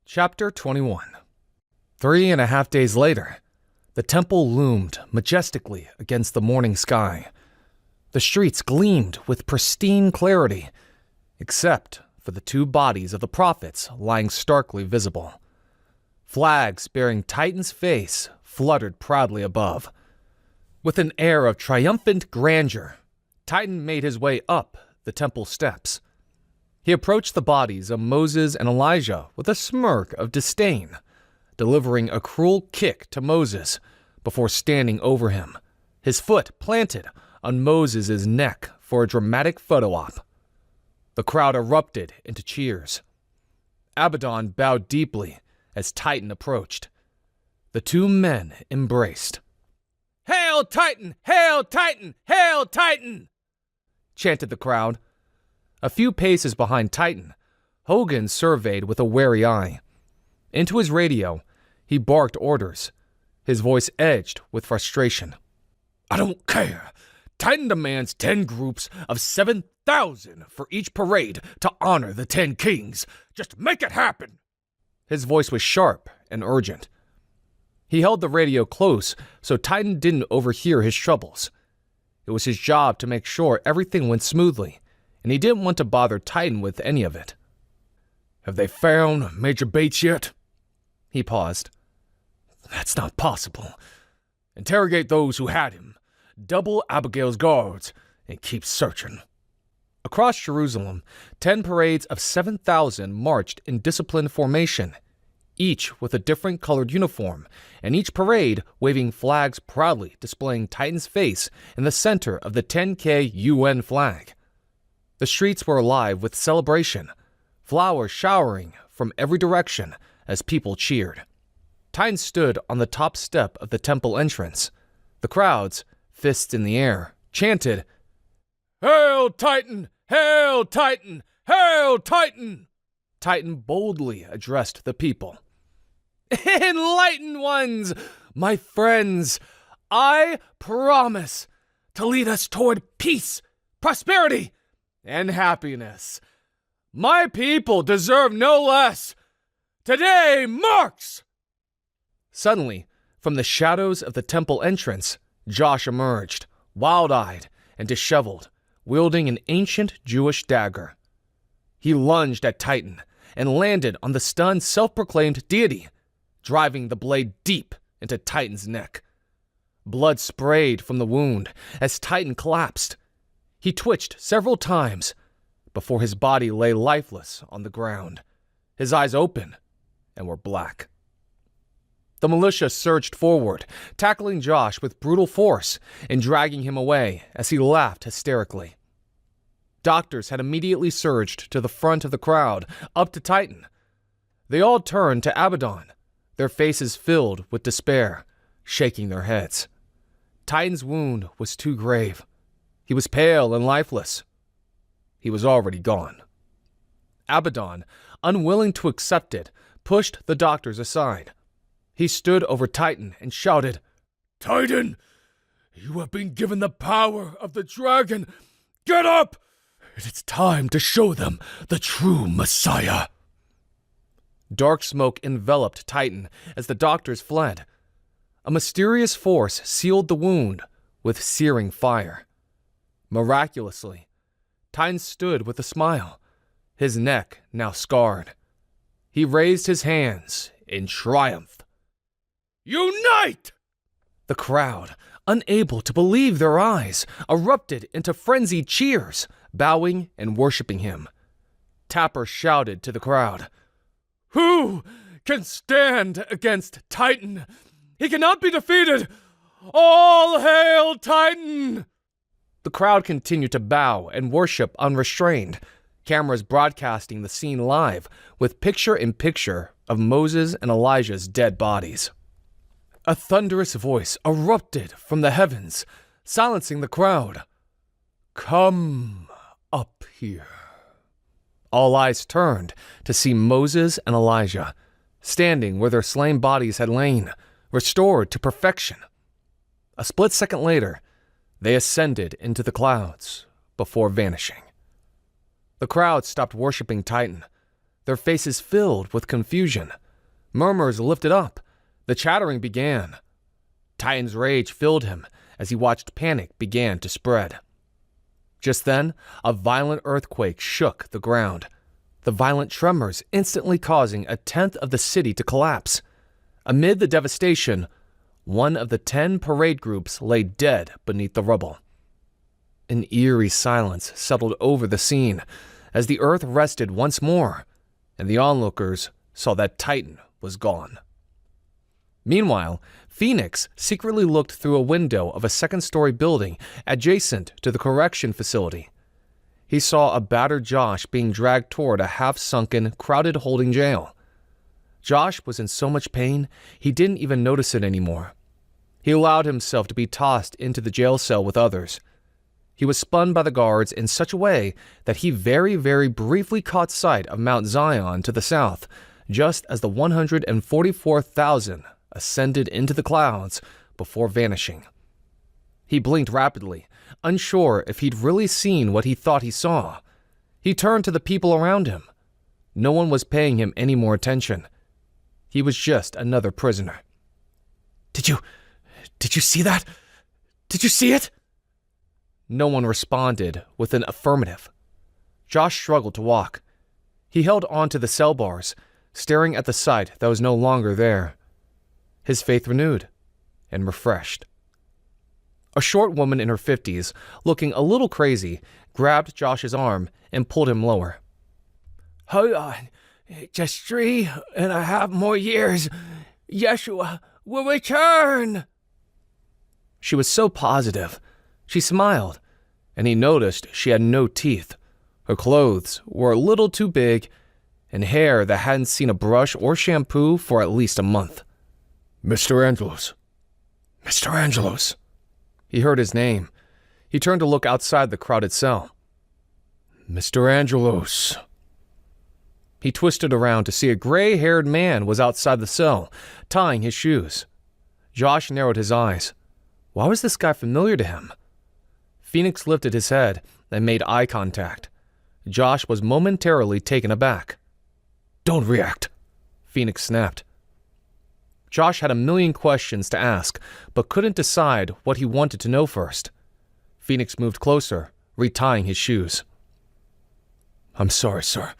Chapter 21. 3.5 days later, the temple loomed majestically against the morning sky. The streets gleamed with pristine clarity, except for the two bodies of the prophets lying starkly visible. Flags bearing Titan's face fluttered proudly above. With an air of triumphant grandeur, Titan made his way up the temple steps. He approached the bodies of Moses and Elijah with a smirk of disdain, delivering a cruel kick to Moses before standing over him, his foot planted on Moses' neck for a dramatic photo op. The crowd erupted into cheers. Abaddon bowed deeply as Titan approached. The two men embraced. "Hail Titan! Hail Titan! Hail Titan!" chanted the crowd. A few paces behind Titan, Hogan surveyed with a wary eye. Into his radio, he barked orders, his voice edged with frustration. "I don't care. Titan demands 10 groups of 7,000 for each parade to honor the 10 kings. Just make it happen!" His voice was sharp and urgent. He held the radio close so Titan didn't overhear his troubles. It was his job to make sure everything went smoothly, and he didn't want to bother Titan with any of it. "Have they found Major Bates yet?" He paused. "That's not possible. Interrogate those who had him. Double Abigail's guards and keep searching." Across Jerusalem, 10 parades of 7,000 marched in disciplined formation, each with a different colored uniform, and each parade waving flags proudly displaying Titan's face in the center of the 10K UN flag. The streets were alive with celebration, flowers showering from every direction as people cheered. Titan stood on the top step of the temple entrance. The crowds, fists in the air, chanted, "Hail Titan! Hail Titan! Hail Titan!" Titan boldly addressed the people. "Enlightened ones, my friends, I promise to lead us toward peace, prosperity, and happiness. My people deserve no less. Today marks!" Suddenly, from the shadows of the temple entrance, Josh emerged, wild-eyed and disheveled, wielding an ancient Jewish dagger. He lunged at Titan and landed on the stunned self-proclaimed deity, driving the blade deep into Titan's neck. Blood sprayed from the wound as Titan collapsed. He twitched several times before his body lay lifeless on the ground. His eyes open and were black. The militia surged forward, tackling Josh with brutal force and dragging him away as he laughed hysterically. Doctors had immediately surged to the front of the crowd, up to Titan. They all turned to Abaddon, their faces filled with despair, shaking their heads. Titan's wound was too grave. He was pale and lifeless. He was already gone. Abaddon, unwilling to accept it, pushed the doctors aside. He stood over Titan and shouted, "Titan, you have been given the power of the dragon. Get up! It's time to show them the true Messiah." Dark smoke enveloped Titan as the doctors fled. A mysterious force sealed the wound with searing fire. Miraculously, Titan stood with a smile, his neck now scarred. He raised his hands in triumph. "Unite!" The crowd, unable to believe their eyes, erupted into frenzied cheers, bowing and worshiping him. Tapper shouted to the crowd, "Who can stand against Titan? He cannot be defeated! All hail Titan!" The crowd continued to bow and worship unrestrained, cameras broadcasting the scene live with picture-in-picture of Moses and Elijah's dead bodies. A thunderous voice erupted from the heavens, silencing the crowd. "Come up here." All eyes turned to see Moses and Elijah, standing where their slain bodies had lain, restored to perfection. A split second later, they ascended into the clouds before vanishing. The crowd stopped worshiping Titan. their faces filled with confusion. Murmurs lifted up. The chattering began. Titan's rage filled him as he watched panic begin to spread. Just then, a violent earthquake shook the ground, the violent tremors instantly causing a tenth of the city to collapse. Amid the devastation, one of the 10 parade groups lay dead beneath the rubble. An eerie silence settled over the scene as the earth rested once more, and the onlookers saw that Titan was gone. Meanwhile, Phoenix secretly looked through a window of a second-story building adjacent to the correction facility. He saw a battered Josh being dragged toward a half-sunken, crowded holding jail. Josh was in so much pain, he didn't even notice it anymore. He allowed himself to be tossed into the jail cell with others. He was spun by the guards in such a way that he very, very briefly caught sight of Mount Zion to the south, just as the 144,000 ascended into the clouds before vanishing. He blinked rapidly, unsure if he'd really seen what he thought he saw. He turned to the people around him. No one was paying him any more attention. He was just another prisoner. Did you see that? Did you see it?" No one responded with an affirmative. Josh struggled to walk. He held onto the cell bars, staring at the sight that was no longer there. His faith renewed and refreshed. A short woman in her 50s, looking a little crazy, grabbed Josh's arm and pulled him lower. "Hold on. Just 3.5 more years. Yeshua will return." She was so positive. She smiled, and he noticed she had no teeth. Her clothes were a little too big, and hair that hadn't seen a brush or shampoo for at least a month. "Mr. Angelos. Mr. Angelos." He heard his name. He turned to look outside the crowded cell. "Mr. Angelos." He twisted around to see a gray-haired man was outside the cell, tying his shoes. Josh narrowed his eyes. Why was this guy familiar to him? Phoenix lifted his head and made eye contact. Josh was momentarily taken aback. "Don't react," Phoenix snapped. Josh had a million questions to ask, but couldn't decide what he wanted to know first. Phoenix moved closer, retying his shoes. "I'm sorry, sir.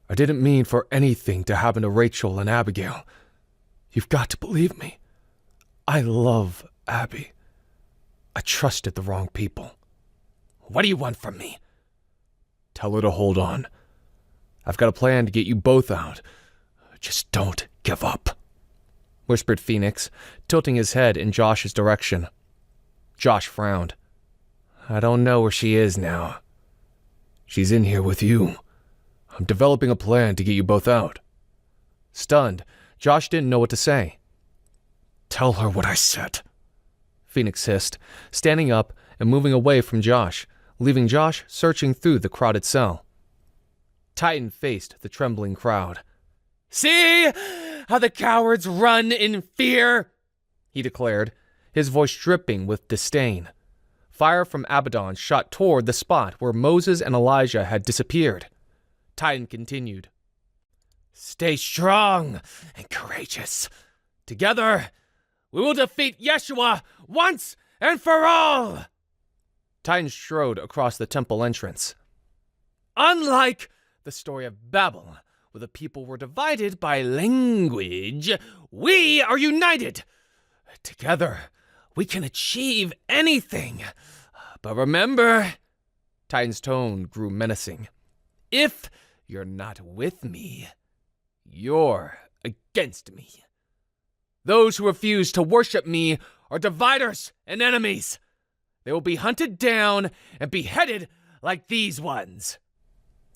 I didn't mean for anything to happen to Rachel and Abigail. You've got to believe me. I love Abby. I trusted the wrong people." "What do you want from me?" "Tell her to hold on. I've got a plan to get you both out. Just don't give up," whispered Phoenix, tilting his head in Josh's direction. Josh frowned. "I don't know where she is now." "She's in here with you. I'm developing a plan to get you both out." Stunned, Josh didn't know what to say. "Tell her what I said," Phoenix hissed, standing up and moving away from Josh, leaving Josh searching through the crowded cell. Titan faced the trembling crowd. "See how the cowards run in fear?" he declared, his voice dripping with disdain. Fire from Abaddon shot toward the spot where Moses and Elijah had disappeared. Titan continued. "Stay strong and courageous. Together, we will defeat Yeshua once and for all." Titan strode across the temple entrance. "Unlike the story of Babel, where the people were divided by language, we are united. Together, we can achieve anything. But remember," Titan's tone grew menacing, "if you're not with me, you're against me. Those who refuse to worship me are dividers and enemies. They will be hunted down and beheaded like these ones."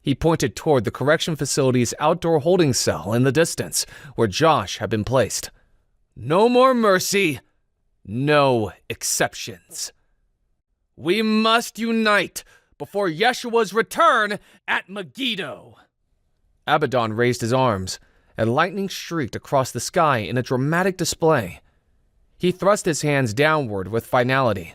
He pointed toward the correction facility's outdoor holding cell in the distance, where Josh had been placed. "No more mercy, no exceptions. We must unite before Yeshua's return at Megiddo." Abaddon raised his arms, and lightning streaked across the sky in a dramatic display. He thrust his hands downward with finality.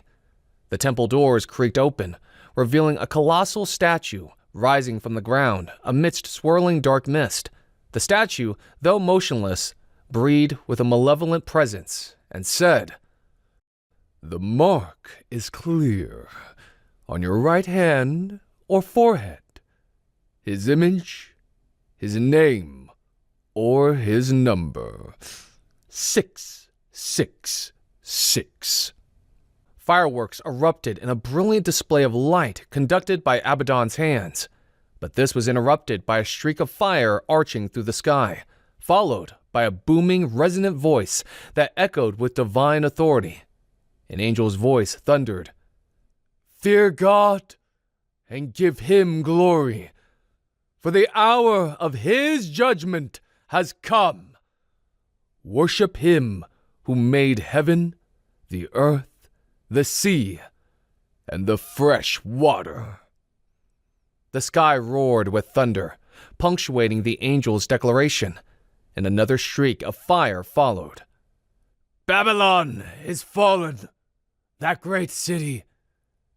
The temple doors creaked open, revealing a colossal statue rising from the ground amidst swirling dark mist. The statue, though motionless, breathed with a malevolent presence and said, "The mark is clear, on your right hand or forehead. His image, his name, or his number. 666. Fireworks erupted in a brilliant display of light conducted by Abaddon's hands, but this was interrupted by a streak of fire arching through the sky, followed by a booming, resonant voice that echoed with divine authority. An angel's voice thundered, "Fear God and give him glory, for the hour of his judgment has come. Worship him who made heaven, the earth, the sea, and the fresh water." The sky roared with thunder, punctuating the angel's declaration, and another streak of fire followed. "Babylon is fallen, that great city,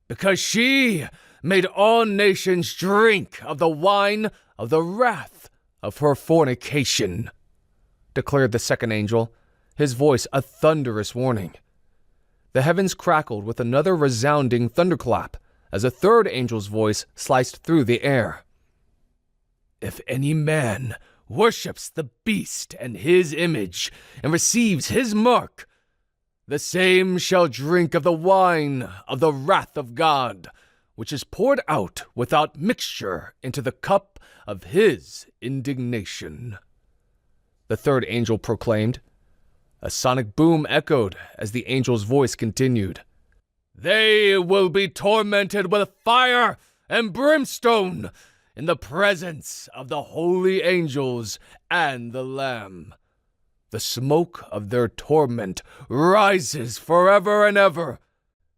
because she made all nations drink of the wine of the wrath of her fornication," declared the second angel, his voice a thunderous warning. The heavens crackled with another resounding thunderclap as a third angel's voice sliced through the air. "If any man worships the beast and his image and receives his mark, the same shall drink of the wine of the wrath of God, which is poured out without mixture into the cup of his indignation," the third angel proclaimed. A sonic boom echoed as the angel's voice continued. "They will be tormented with fire and brimstone in the presence of the holy angels and the Lamb. The smoke of their torment rises forever and ever.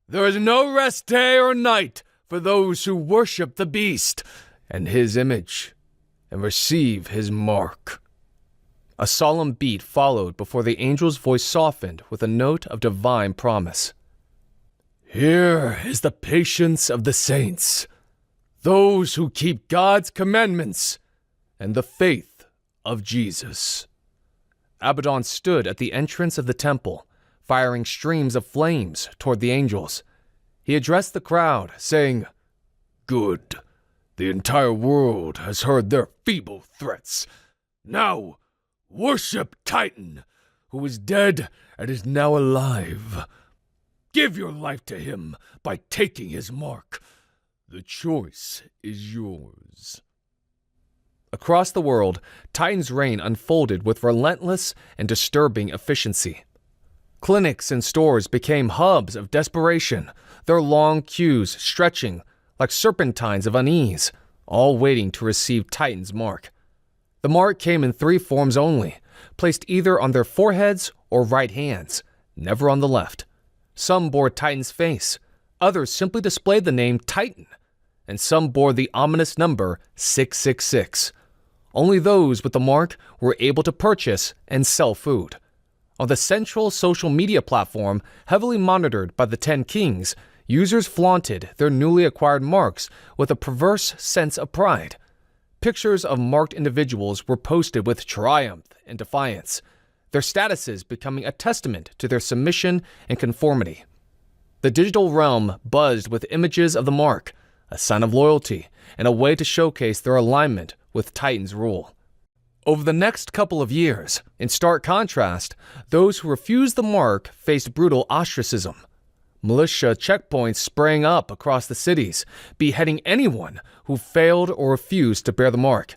There is no rest day or night for those who worship the beast and his image and receive his mark." A solemn beat followed before the angel's voice softened with a note of divine promise. "Here is the patience of the saints, those who keep God's commandments, and the faith of Jesus." Abaddon stood at the entrance of the temple, firing streams of flames toward the angels. He addressed the crowd, saying, "Good. The entire world has heard their feeble threats. Now, worship Titan, who is dead and is now alive. Give your life to him by taking his mark. The choice is yours." Across the world, Titan's reign unfolded with relentless and disturbing efficiency. Clinics and stores became hubs of desperation, their long queues stretching like serpentines of unease, all waiting to receive Titan's mark. The mark came in three forms only, placed either on their foreheads or right hands, never on the left. Some bore Titan's face, others simply displayed the name Titan, and some bore the ominous number 666. Only those with the mark were able to purchase and sell food. On the central social media platform, heavily monitored by the 10 Kings, users flaunted their newly acquired marks with a perverse sense of pride. Pictures of marked individuals were posted with triumph and defiance, their statuses becoming a testament to their submission and conformity. The digital realm buzzed with images of the mark, a sign of loyalty and a way to showcase their alignment with Titan's rule. Over the next couple of years, in stark contrast, those who refused the mark faced brutal ostracism. Militia checkpoints sprang up across the cities, beheading anyone who failed or refused to bear the mark.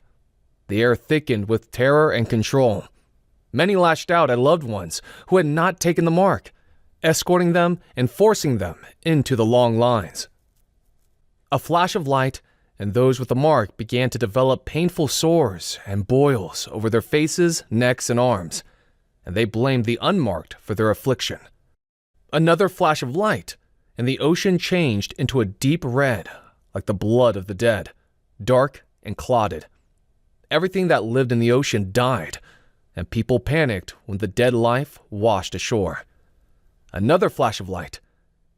The air thickened with terror and control. Many lashed out at loved ones who had not taken the mark, escorting them and forcing them into the long lines. A flash of light, and those with the mark began to develop painful sores and boils over their faces, necks, and arms, and they blamed the unmarked for their affliction. Another flash of light, and the ocean changed into a deep red, like the blood of the dead, dark and clotted. Everything that lived in the ocean died, and people panicked when the dead life washed ashore. Another flash of light,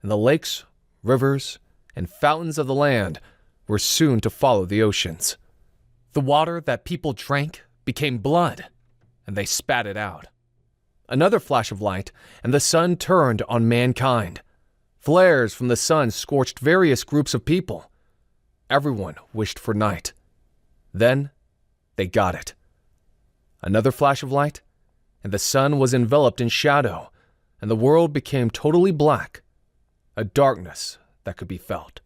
and the lakes, rivers, and fountains of the land were soon to follow the oceans. The water that people drank became blood, and they spat it out. Another flash of light, and the sun turned on mankind. Flares from the sun scorched various groups of people. Everyone wished for night. Then, they got it. Another flash of light, and the sun was enveloped in shadow, and the world became totally black, a darkness that could be felt.